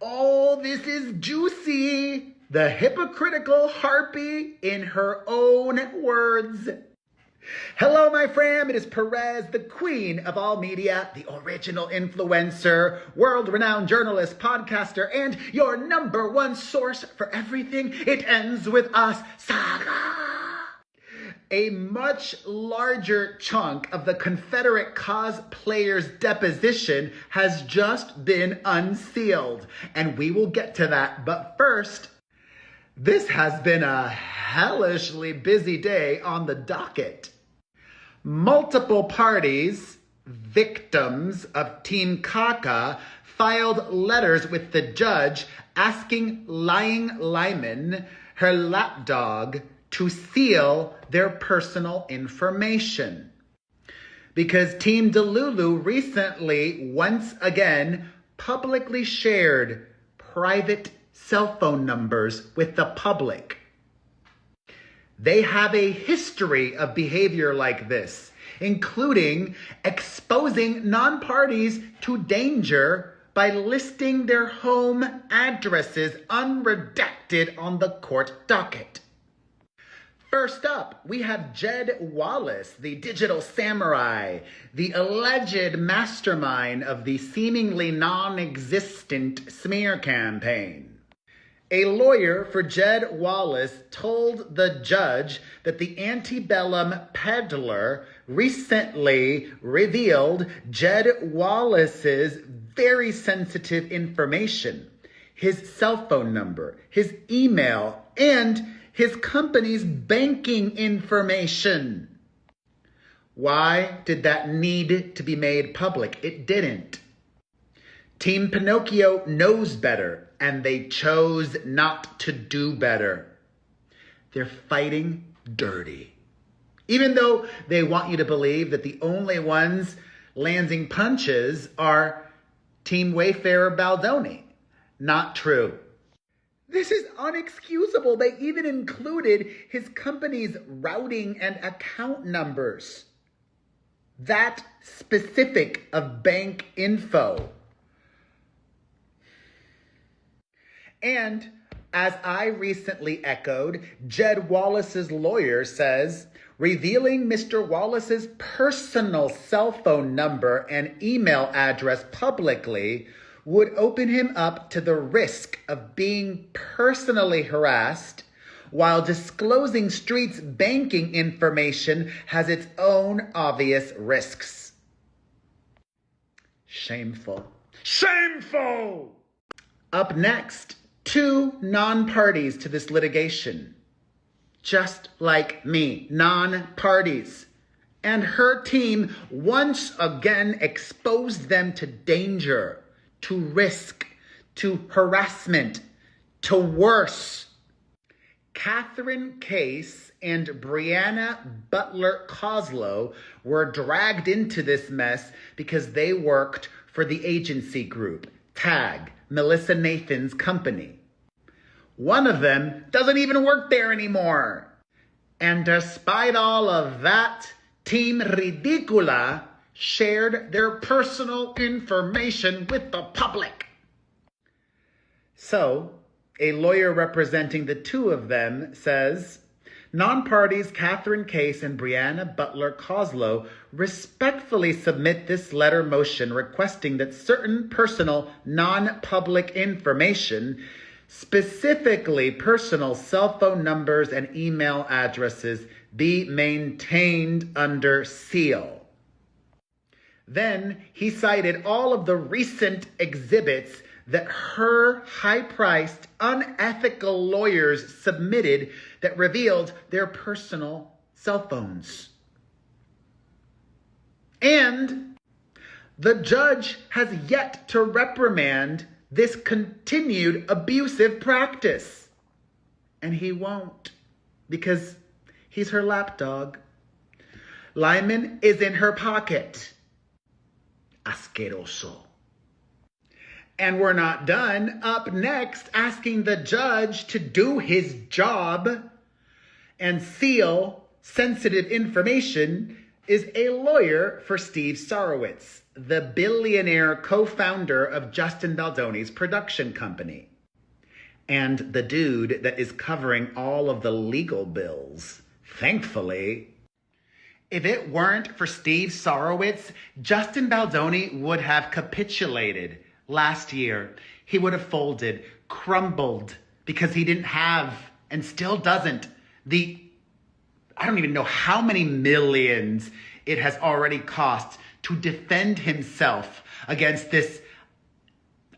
Oh, this is juicy. The hypocritical harpy in her own words. Hello, my fam. It is Perez, the queen of all media, the original influencer, world-renowned journalist, podcaster, and your number one source for everything It Ends With Us saga. A much larger chunk of the Confederate cosplayer's deposition has just been unsealed, and we will get to that. But first, this has been a hellishly busy day on the docket. Multiple parties, victims of Team Kaka, filed letters with the judge asking lying Lyman, her lapdog, to seal their personal information. Because Team Delulu recently, once again, publicly shared private cell phone numbers with the public. They have a history of behavior like this, including exposing non-parties to danger by listing their home addresses unredacted on the court docket. First up, we have Jed Wallace, the digital samurai, the alleged mastermind of the seemingly non-existent smear campaign. A lawyer for Jed Wallace told the judge that the antebellum peddler recently revealed Jed Wallace's very sensitive information, his cell phone number, his email, and his company's banking information. Why did that need to be made public? It didn't. Team Pinocchio knows better, and they chose not to do better. They're fighting dirty. Even though they want you to believe that the only ones landing punches are Team Wayfairer Baldoni. Not true. This is unexcusable. They even included his company's routing and account numbers. That specific of bank info. And as I recently echoed, Jed Wallace's lawyer says, revealing Mr. Wallace's personal cell phone number and email address publicly would open him up to the risk of being personally harassed, while disclosing Street's banking information has its own obvious risks. Shameful. Shameful! Up next, two non-parties to this litigation. Just like me, non-parties. And her team once again exposed them to danger, to risk, to harassment, to worse. Catherine Case and Brianna Butler Coslow were dragged into this mess because they worked for the agency group, TAG, Melissa Nathan's company. One of them doesn't even work there anymore. And despite all of that, Team Ridicula shared their personal information with the public. So, a lawyer representing the two of them says, non-parties Catherine Case and Brianna Butler Coslow respectfully submit this letter motion requesting that certain personal non-public information, specifically personal cell phone numbers and email addresses, be maintained under seal. Then he cited all of the recent exhibits that her high-priced, unethical lawyers submitted that revealed their personal cell phones. And the judge has yet to reprimand this continued abusive practice. And he won't, because he's her lapdog. Lyman is in her pocket. Asqueroso. And we're not done. Up next, asking the judge to do his job and seal sensitive information, is a lawyer for Steve Sarowitz, the billionaire co-founder of Justin Baldoni's production company, and the dude that is covering all of the legal bills, thankfully. If it weren't for Steve Sarowitz, Justin Baldoni would have capitulated last year. He would have folded, crumbled, because he didn't have, and still doesn't, I don't even know how many millions it has already cost to defend himself against this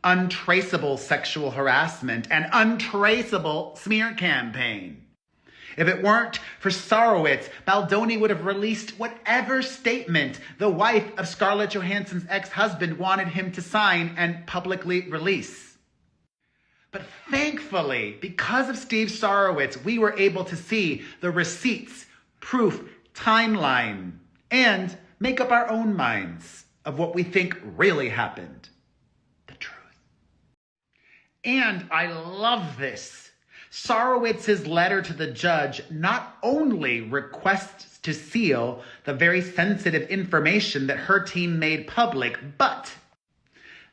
untraceable sexual harassment and untraceable smear campaign. If it weren't for Sarowitz, Baldoni would have released whatever statement the wife of Scarlett Johansson's ex-husband wanted him to sign and publicly release. But thankfully, because of Steve Sarowitz, we were able to see the receipts, proof, timeline, and make up our own minds of what we think really happened. The truth. And I love this. Sarowitz's letter to the judge not only requests to seal the very sensitive information that her team made public, but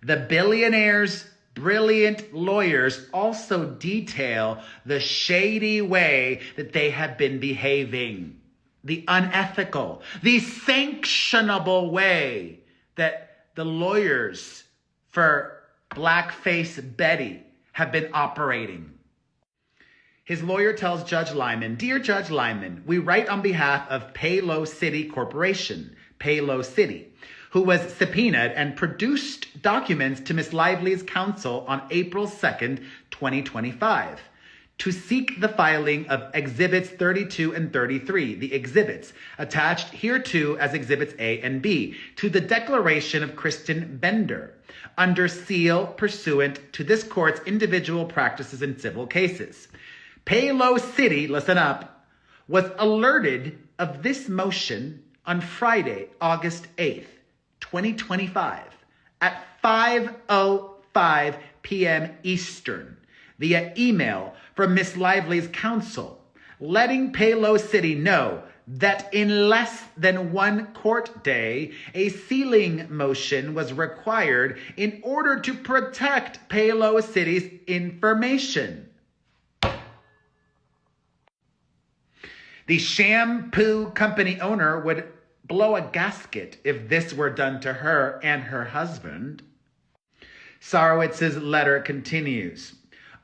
the billionaire's brilliant lawyers also detail the shady way that they have been behaving, the unethical, the sanctionable way that the lawyers for Blackface Betty have been operating. His lawyer tells Judge Lyman, "Dear Judge Lyman, we write on behalf of Palo City Corporation, Palo City, who was subpoenaed and produced documents to Ms. Lively's counsel on April 2nd, 2025, to seek the filing of Exhibits 32 and 33, the exhibits attached hereto as Exhibits A and B, to the declaration of Kristen Bender, under seal pursuant to this court's individual practices in civil cases. Palo City, listen up, was alerted of this motion on Friday, August 8th, 2025, at 5:05 p.m. Eastern, via email from Miss Lively's counsel, letting Palo City know that in less than one court day, a sealing motion was required in order to protect Palo City's information. The shampoo company owner would blow a gasket if this were done to her and her husband." Sarowitz's letter continues.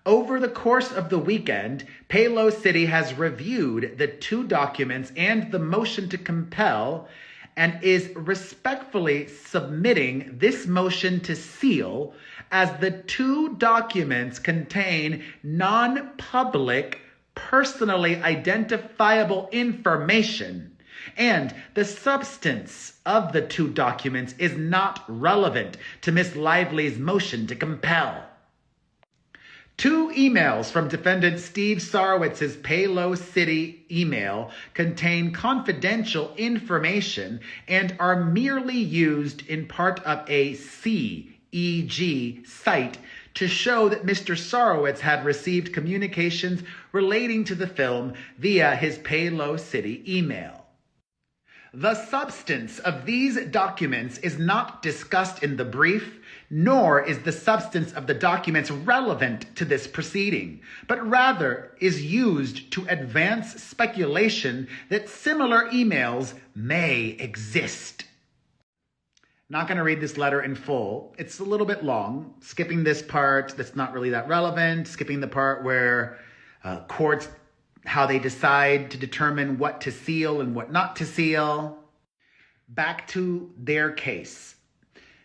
"Over the course of the weekend, Palo City has reviewed the two documents and the motion to compel and is respectfully submitting this motion to seal as the two documents contain non-public, personally identifiable information, and the substance of the two documents is not relevant to Miss Lively's motion to compel." Two emails from defendant Steve Sarowitz's Palo City email contain confidential information and are merely used in part of a CEG site to show that Mr. Sarowitz had received communications relating to the film via his Palo City email. The substance of these documents is not discussed in the brief, nor is the substance of the documents relevant to this proceeding, but rather is used to advance speculation that similar emails may exist. Not going to read this letter in full. It's a little bit long, skipping this part that's not really that relevant, skipping the part where courts, how they decide to determine what to seal and what not to seal. Back to their case.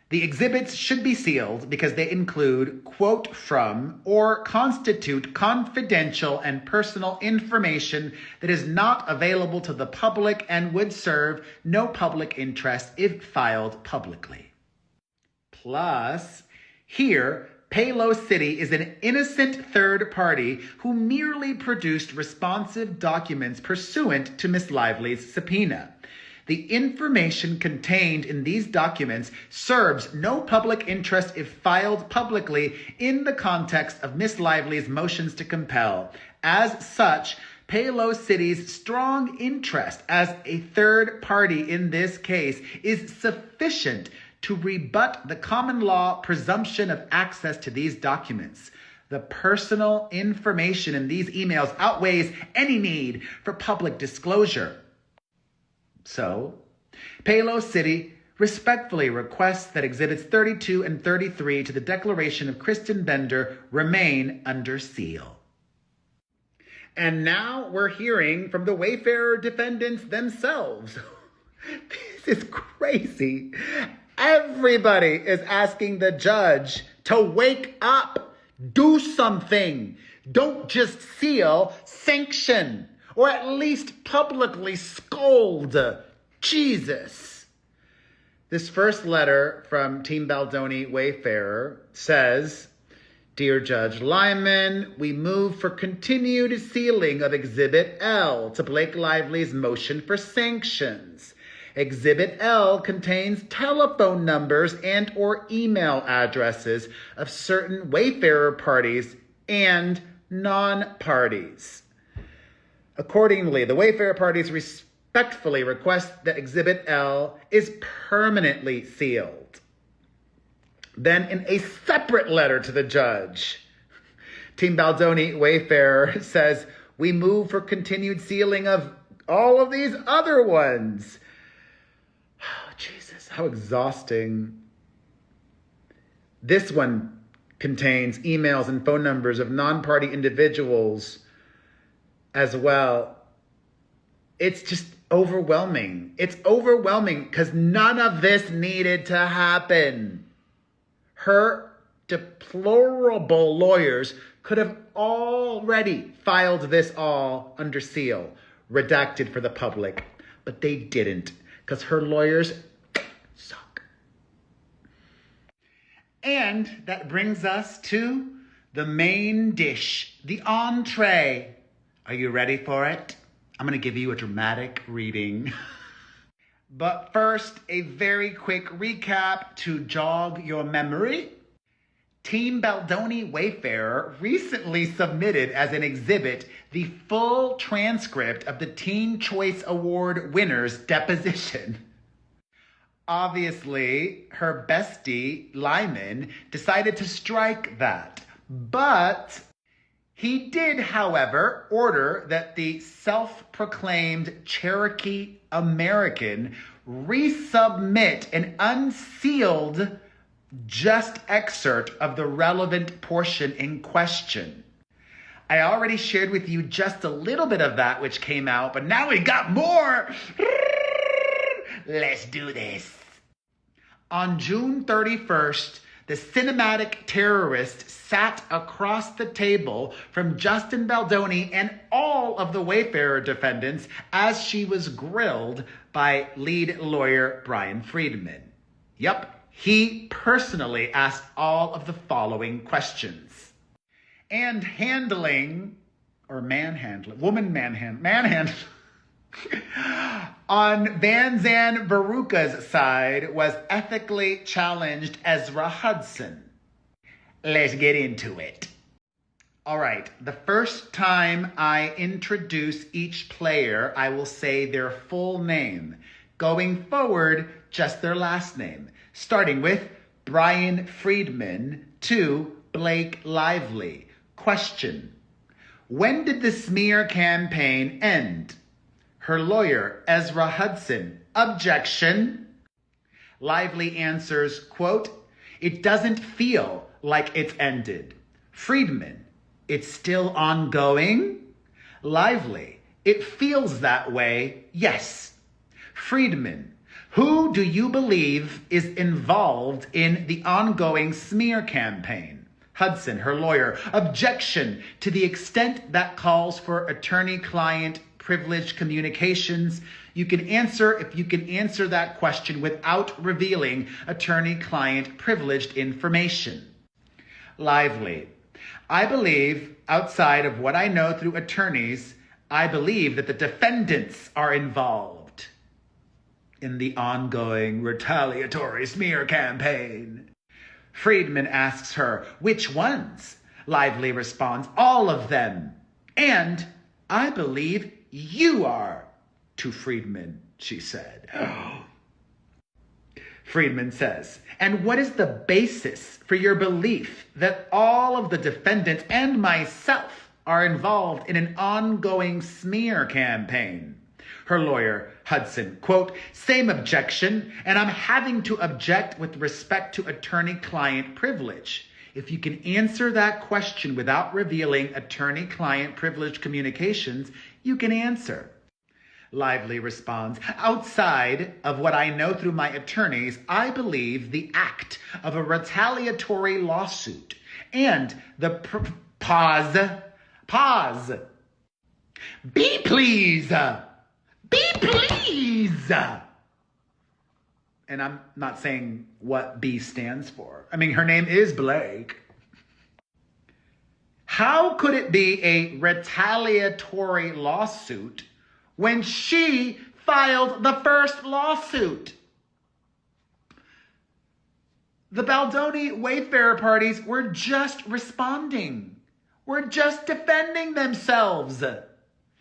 The exhibits should be sealed because they include, quote from, or constitute confidential and personal information that is not available to the public and would serve no public interest if filed publicly. Plus, here, Palo City is an innocent third party who merely produced responsive documents pursuant to Miss Lively's subpoena. The information contained in these documents serves no public interest if filed publicly in the context of Miss Lively's motions to compel. As such, Palo City's strong interest as a third party in this case is sufficient to rebut the common law presumption of access to these documents. The personal information in these emails outweighs any need for public disclosure. So, Palo City respectfully requests that Exhibits 32 and 33 to the Declaration of Kristen Bender remain under seal. And now we're hearing from the Wayfairer defendants themselves. This is crazy. Everybody is asking the judge to wake up. Do something. Don't just seal, sanction, or at least publicly scold. Jesus. This first letter from Team Baldoni Wayfairer says, Dear Judge Lyman, we move for continued sealing of Exhibit L to Blake Lively's motion for sanctions. Exhibit L contains telephone numbers and or email addresses of certain Wayfairer parties and non-parties. Accordingly, the Wayfairer parties respectfully request that Exhibit L is permanently sealed. Then in a separate letter to the judge, Team Baldoni Wayfairer says, we move for continued sealing of all of these other ones. Oh, Jesus, how exhausting. This one contains emails and phone numbers of non-party individuals as well. It's just overwhelming. It's overwhelming because none of this needed to happen. Her deplorable lawyers could have already filed this all under seal, redacted for the public, but they didn't because her lawyers suck. And that brings us to the main dish, the entree. Are you ready for it? I'm going to give you a dramatic reading. But first, a very quick recap to jog your memory. Team Baldoni Wayfairer recently submitted as an exhibit the full transcript of the Teen Choice Award winner's deposition. Obviously, her bestie, Lyman, decided to strike that. But he did, however, order that the self-proclaimed Cherokee American resubmit an unsealed just excerpt of the relevant portion in question. I already shared with you just a little bit of that which came out, but now we got more. Let's do this. On June 31st, the cinematic terrorist sat across the table from Justin Baldoni and all of the Wayfairer defendants as she was grilled by lead lawyer Brian Friedman. Yep, he personally asked all of the following questions. And manhandling on Vanzan Baruka's side was ethically challenged Ezra Hudson. Let's get into it. All right, the first time I introduce each player, I will say their full name. Going forward, just their last name. Starting with Brian Friedman to Blake Lively. Question: when did the smear campaign end? Her lawyer, Ezra Hudson. Objection. Lively answers, quote, it doesn't feel like it's ended. Friedman, it's still ongoing? Lively, it feels that way, yes. Friedman, who do you believe is involved in the ongoing smear campaign? Hudson, her lawyer. Objection to the extent that calls for attorney-client privileged communications. You can answer if you can answer that question without revealing attorney-client privileged information. Lively, I believe, outside of what I know through attorneys, I believe that the defendants are involved in the ongoing retaliatory smear campaign. Friedman asks her, which ones? Lively responds, all of them. And I believe you are. To Friedman, she said. Friedman says, and what is the basis for your belief that all of the defendants and myself are involved in an ongoing smear campaign? Her lawyer, Hudson, quote, same objection, and I'm having to object with respect to attorney-client privilege. If you can answer that question without revealing attorney-client privilege communications, you can answer. Lively responds, outside of what I know through my attorneys, I believe the act of a retaliatory lawsuit and the pause. Be please. Be please. And I'm not saying what B stands for. I mean, her name is Blake. How could it be a retaliatory lawsuit when she filed the first lawsuit? The Baldoni Wayfairer parties were just responding. Were just defending themselves.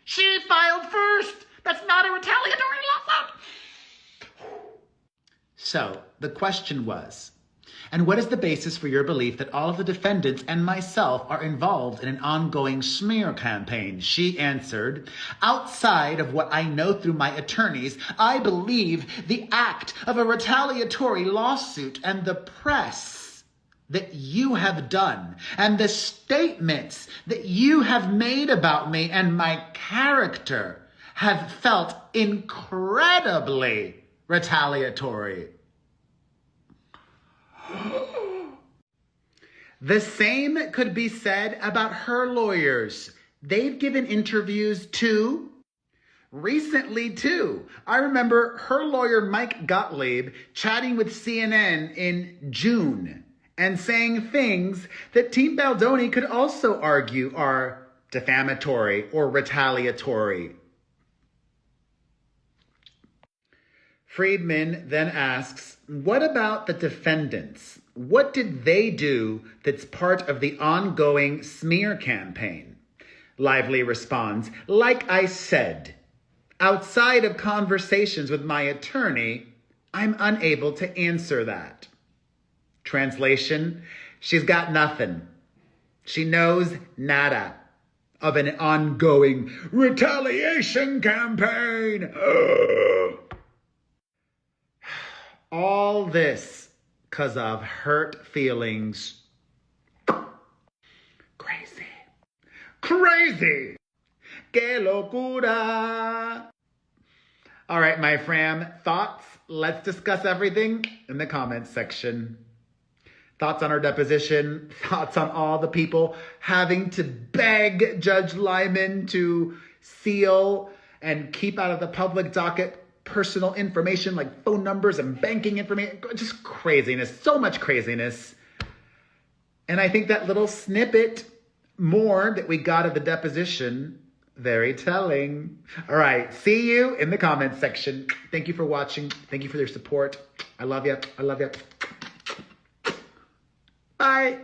She filed first. That's not a retaliatory lawsuit. So the question was, and what is the basis for your belief that all of the defendants and myself are involved in an ongoing smear campaign? She answered, outside of what I know through my attorneys, I believe the act of a retaliatory lawsuit and the press that you have done and the statements that you have made about me and my character have felt incredibly retaliatory. The same could be said about her lawyers. They've given interviews too. Recently too. I remember her lawyer, Mike Gottlieb, chatting with CNN in June and saying things that Team Baldoni could also argue are defamatory or retaliatory. Friedman then asks, what about the defendants? What did they do that's part of the ongoing smear campaign? Lively responds, like I said, outside of conversations with my attorney, I'm unable to answer that. Translation, she's got nothing. She knows nada of an ongoing retaliation campaign. All this because of hurt feelings. Crazy. Crazy. Que locura. All right, my fam, thoughts? Let's discuss everything in the comments section. Thoughts on our deposition, thoughts on all the people having to beg Judge Lyman to seal and keep out of the public docket personal information like phone numbers and banking information. Just craziness, so much craziness. And I think that little snippet more that we got of the deposition, very telling. All right, see you in the comments section. Thank you for watching. Thank you for your support. I love you. I love you. Bye.